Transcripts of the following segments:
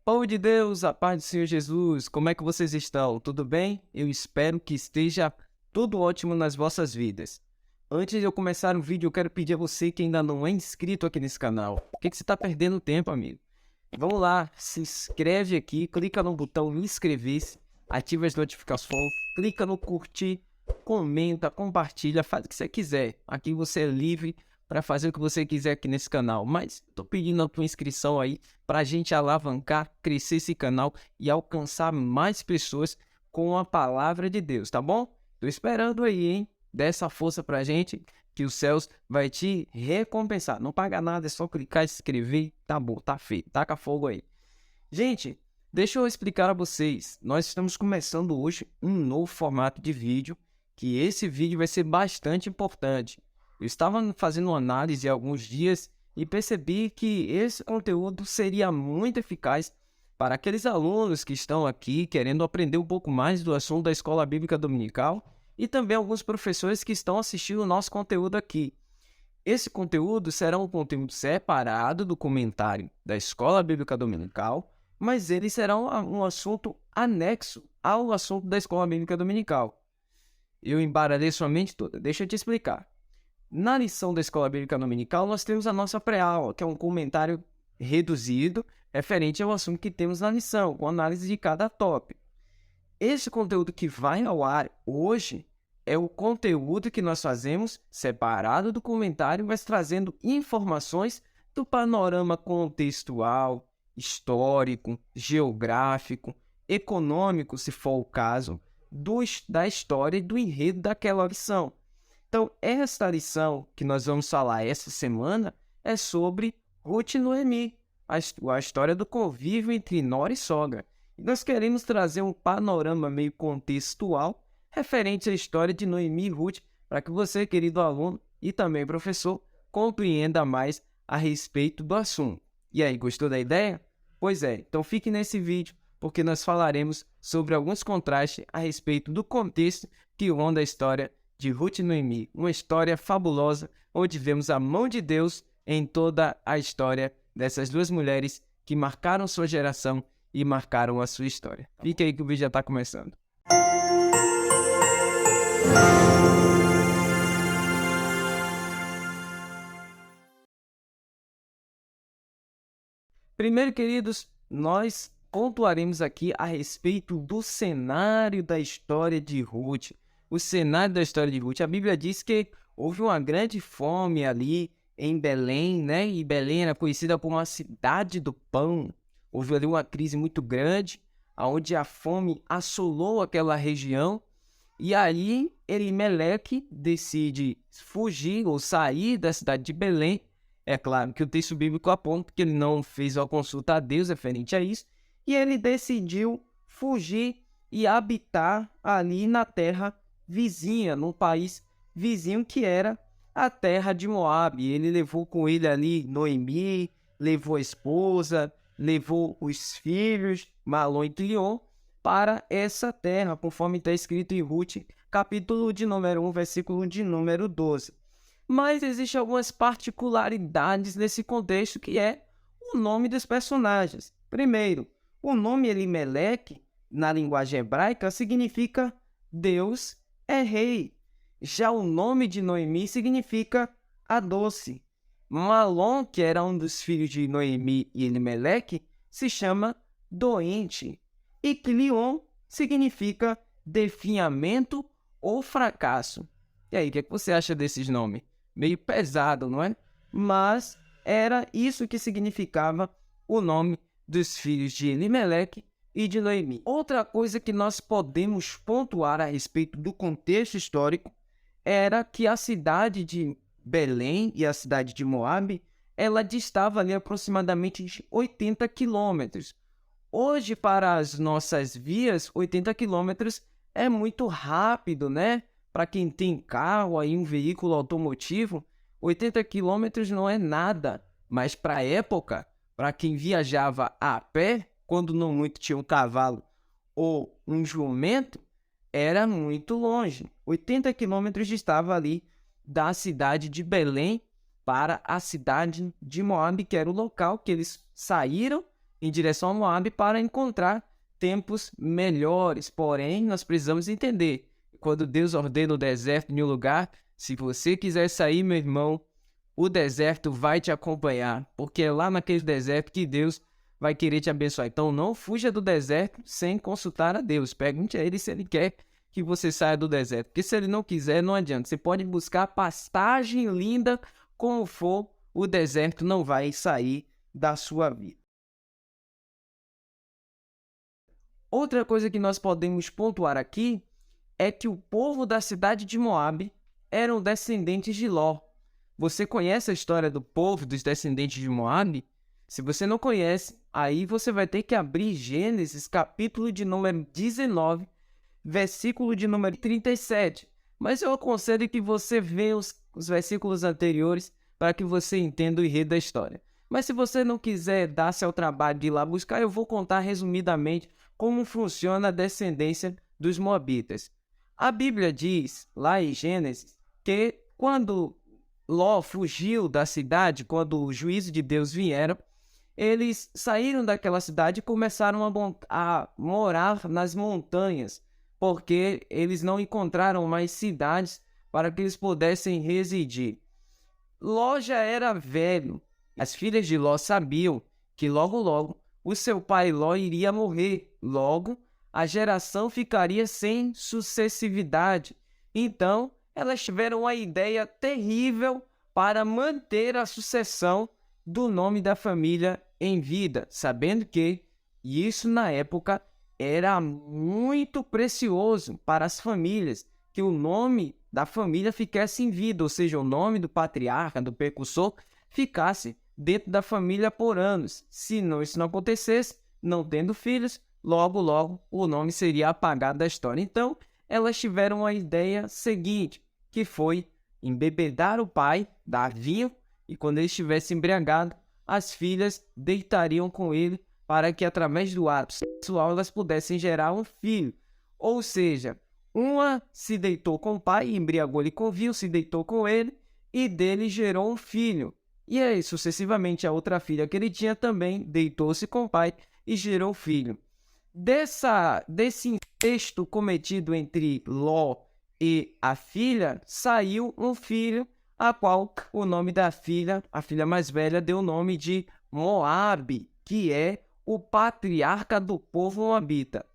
Povo de Deus, a paz do Senhor Jesus, como é que vocês estão? Tudo bem? Eu espero que esteja tudo ótimo nas vossas vidas. Antes de eu começar o vídeo, eu quero pedir a você que ainda não é inscrito aqui nesse canal. Por que você está perdendo tempo, amigo? Vamos lá, se inscreve aqui, clica no botão inscrever-se, ativa as notificações, clica no curtir, comenta, compartilha, faz o que você quiser. Aqui você é livre para fazer o que você quiser aqui nesse canal, mas estou pedindo a tua inscrição aí para a gente alavancar, crescer esse canal e alcançar mais pessoas com a palavra de Deus, tá bom? Tô esperando aí, hein? Dê essa força pra gente que os céus vai te recompensar. Não paga nada, é só clicar e se inscrever. Tá bom, tá feito. Taca fogo aí. Gente, deixa eu explicar a vocês. Nós estamos começando hoje um novo formato de vídeo, que esse vídeo vai ser bastante importante. Eu estava fazendo uma análise há alguns dias e percebi que esse conteúdo seria muito eficaz para aqueles alunos que estão aqui querendo aprender um pouco mais do assunto da Escola Bíblica Dominical e também alguns professores que estão assistindo o nosso conteúdo aqui. Esse conteúdo será um conteúdo separado do comentário da Escola Bíblica Dominical, mas ele será um assunto anexo ao assunto da Escola Bíblica Dominical. Eu embaralhei sua mente toda, deixa eu te explicar. Na lição da Escola Bíblica Dominical, nós temos a nossa pré-aula, que é um comentário reduzido referente ao assunto que temos na lição, com análise de cada tópico. Esse conteúdo que vai ao ar hoje é o conteúdo que nós fazemos separado do comentário, mas trazendo informações do panorama contextual, histórico, geográfico, econômico, se for o caso, da história e do enredo daquela lição. Então, esta lição que nós vamos falar essa semana é sobre Ruth e Noemi, a história do convívio entre nora e sogra. E nós queremos trazer um panorama meio contextual referente à história de Noemi e Ruth, para que você, querido aluno e também professor, compreenda mais a respeito do assunto. E aí, gostou da ideia? Pois é, então fique nesse vídeo, porque nós falaremos sobre alguns contrastes a respeito do contexto que ronda a história de Ruth e Noemi, uma história fabulosa, onde vemos a mão de Deus em toda a história dessas duas mulheres que marcaram sua geração e marcaram a sua história. Fique aí que o vídeo já está começando. Primeiro, queridos, nós pontuaremos aqui a respeito do cenário da história de Ruth. O cenário da história de Ruth, a Bíblia diz que houve uma grande fome ali em Belém, né? E Belém era conhecida como a cidade do pão. Houve ali uma crise muito grande, onde a fome assolou aquela região. E aí Elimeleque decide fugir ou sair da cidade de Belém. É claro que o texto bíblico aponta que ele não fez uma consulta a Deus referente a isso. E ele decidiu fugir e habitar ali na terra vizinha, num país vizinho que era a terra de Moabe. Ele levou com ele ali Noemi, levou a esposa, levou os filhos, Malom e Quilion, para essa terra, conforme está escrito em Ruth, capítulo de número 1, versículo de número 12. Mas existem algumas particularidades nesse contexto, que é o nome dos personagens. Primeiro, o nome Elimeleque, na linguagem hebraica, significa Deus é rei. Já o nome de Noemi significa a doce. Malom, que era um dos filhos de Noemi e Elimeleque, se chama doente. E Quilion significa definhamento ou fracasso. E aí, o que você acha desses nomes? Meio pesado, não é? Mas era isso que significava o nome dos filhos de Elimeleque e de Noemi. Outra coisa que nós podemos pontuar a respeito do contexto histórico era que a cidade de Belém e a cidade de Moabe, ela distava ali aproximadamente de 80 quilômetros. Hoje, para as nossas vias, 80 quilômetros é muito rápido, né? Para quem tem carro, aí um veículo automotivo, 80 quilômetros não é nada. Mas para a época, para quem viajava a pé, quando não muito tinha um cavalo ou um jumento, era muito longe. 80 quilômetros distava ali da cidade de Belém para a cidade de Moabe, que era o local que eles saíram em direção a Moabe para encontrar tempos melhores. Porém, nós precisamos entender, quando Deus ordena o deserto em um lugar, se você quiser sair, meu irmão, o deserto vai te acompanhar, porque é lá naquele deserto que Deus vai querer te abençoar. Então, não fuja do deserto sem consultar a Deus. Pergunte a Ele se Ele quer que você saia do deserto, porque se Ele não quiser, não adianta. Você pode buscar pastagem linda, como for, o deserto não vai sair da sua vida. Outra coisa que nós podemos pontuar aqui é que o povo da cidade de Moabe eram descendentes de Ló. Você conhece a história do povo dos descendentes de Moabe? Se você não conhece, aí você vai ter que abrir Gênesis, capítulo de número 19, versículo de número 37. Mas eu aconselho que você veja os versículos anteriores para que você entenda o enredo da história. Mas se você não quiser dar-se ao trabalho de ir lá buscar, eu vou contar resumidamente como funciona a descendência dos Moabitas. A Bíblia diz, lá em Gênesis, que quando Ló fugiu da cidade, quando o juízo de Deus vieram, eles saíram daquela cidade e começaram a morar nas montanhas, porque eles não encontraram mais cidades para que eles pudessem residir. Ló já era velho. As filhas de Ló sabiam que logo o seu pai Ló iria morrer. Logo, a geração ficaria sem sucessividade. Então, elas tiveram uma ideia terrível para manter a sucessão do nome da família em vida, sabendo que isso na época era muito precioso para as famílias, que o nome da família ficasse em vida, ou seja, o nome do patriarca, do precursor, ficasse dentro da família por anos. Se não, isso não acontecesse, não tendo filhos, logo o nome seria apagado da história. Então, elas tiveram a ideia seguinte, que foi embebedar o pai, dar vinho, e quando ele estivesse embriagado, as filhas deitariam com ele para que, através do ato sexual, elas pudessem gerar um filho. Ou seja, uma se deitou com o pai, embriagou-lhe com vinho, se deitou com ele, e dele gerou um filho. E aí, sucessivamente, a outra filha que ele tinha também deitou-se com o pai e gerou um filho. Desse incesto cometido entre Ló e a filha, saiu um filho, a qual o nome da filha, a filha mais velha, deu o nome de Moabe, que é o patriarca do povo moabita.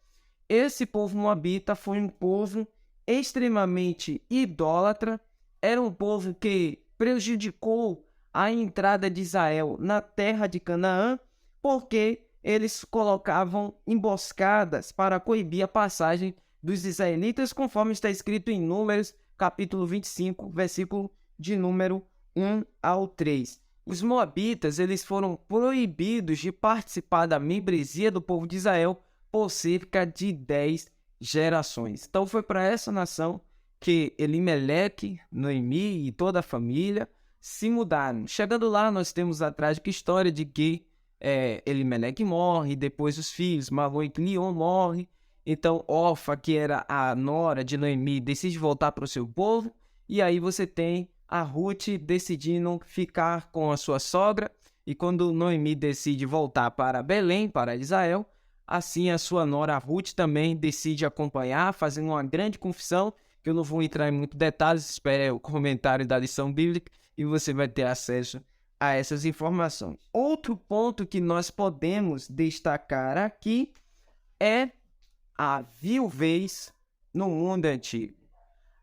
Esse povo moabita foi um povo extremamente idólatra, era um povo que prejudicou a entrada de Israel na terra de Canaã, porque eles colocavam emboscadas para coibir a passagem dos israelitas, conforme está escrito em Números, capítulo 25, versículo de número 1 ao 3. Os moabitas, eles foram proibidos de participar da membresia do povo de Israel por cerca de 10 gerações. Então foi para essa nação que Elimeleque, Noemi e toda a família se mudaram. Chegando lá, nós temos a trágica história de que Elimeleque morre, depois os filhos, Malom e Quilion morrem. Então Orfa, que era a nora de Noemi, decide voltar para o seu povo. E aí você tem a Ruth decidindo ficar com a sua sogra. E quando Noemi decide voltar para Belém, para Israel, assim a sua nora Ruth também decide acompanhar, fazendo uma grande confissão, que eu não vou entrar em muitos detalhes, espere o comentário da lição bíblica e você vai ter acesso a essas informações. Outro ponto que nós podemos destacar aqui é a viuvez no mundo antigo.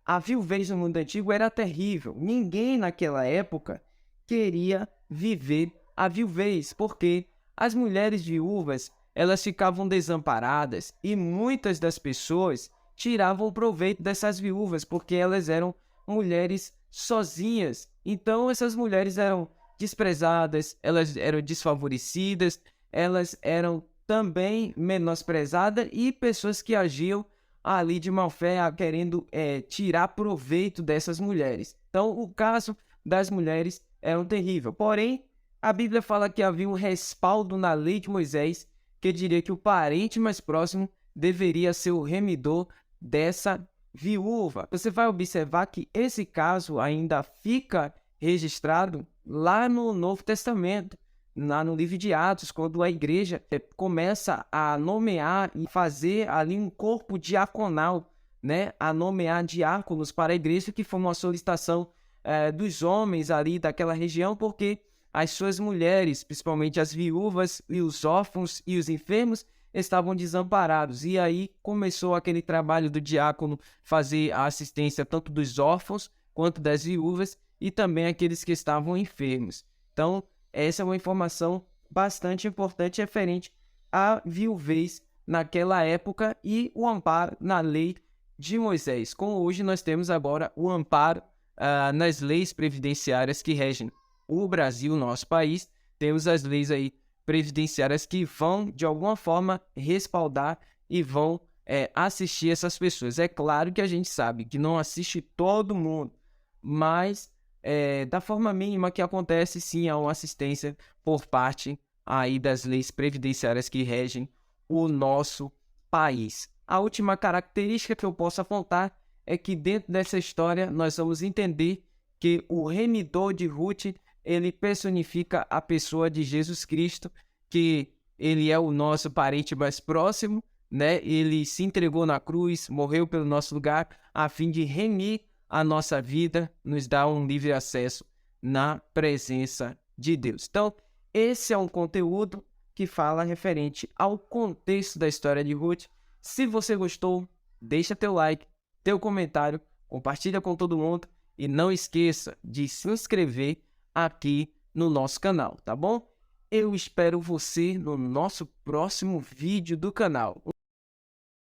A viuvez no mundo antigo era terrível. Ninguém naquela época queria viver a viuvez, porque as mulheres viúvas, elas ficavam desamparadas e muitas das pessoas tiravam proveito dessas viúvas, porque elas eram mulheres sozinhas. Então essas mulheres eram desprezadas, elas eram desfavorecidas, elas eram também menosprezadas e pessoas que agiam ali de má fé, querendo tirar proveito dessas mulheres. Então o caso das mulheres era terrível. Porém, a Bíblia fala que havia um respaldo na lei de Moisés, que diria que o parente mais próximo deveria ser o remidor dessa viúva. Você vai observar que esse caso ainda fica registrado lá no Novo Testamento. lá no livro de Atos, quando a igreja começa a nomear e fazer ali um corpo diaconal, né? A nomear diáconos para a igreja, que foi uma solicitação dos homens ali daquela região, porque as suas mulheres, principalmente as viúvas e os órfãos e os enfermos, estavam desamparados. E aí começou aquele trabalho do diácono fazer a assistência tanto dos órfãos quanto das viúvas e também aqueles que estavam enfermos. Então, essa é uma informação bastante importante referente à viuvez naquela época e o amparo na lei de Moisés. Como hoje nós temos agora o amparo nas leis previdenciárias que regem o Brasil, nosso país, temos as leis aí previdenciárias que vão, de alguma forma, respaldar e vão assistir essas pessoas. É claro que a gente sabe que não assiste todo mundo, mas da forma mínima que acontece, sim, há uma assistência por parte aí das leis previdenciárias que regem o nosso país. A última característica que eu posso apontar é que dentro dessa história nós vamos entender que o remidor de Ruth, ele personifica a pessoa de Jesus Cristo, que ele é o nosso parente mais próximo, né? Ele se entregou na cruz, morreu pelo nosso lugar, a fim de remir a nossa vida, nos dar um livre acesso na presença de Deus. Então, esse é um conteúdo que fala referente ao contexto da história de Ruth. Se você gostou, deixa teu like, teu comentário, compartilha com todo mundo e não esqueça de se inscrever aqui no nosso canal, tá bom? Eu espero você no nosso próximo vídeo do canal.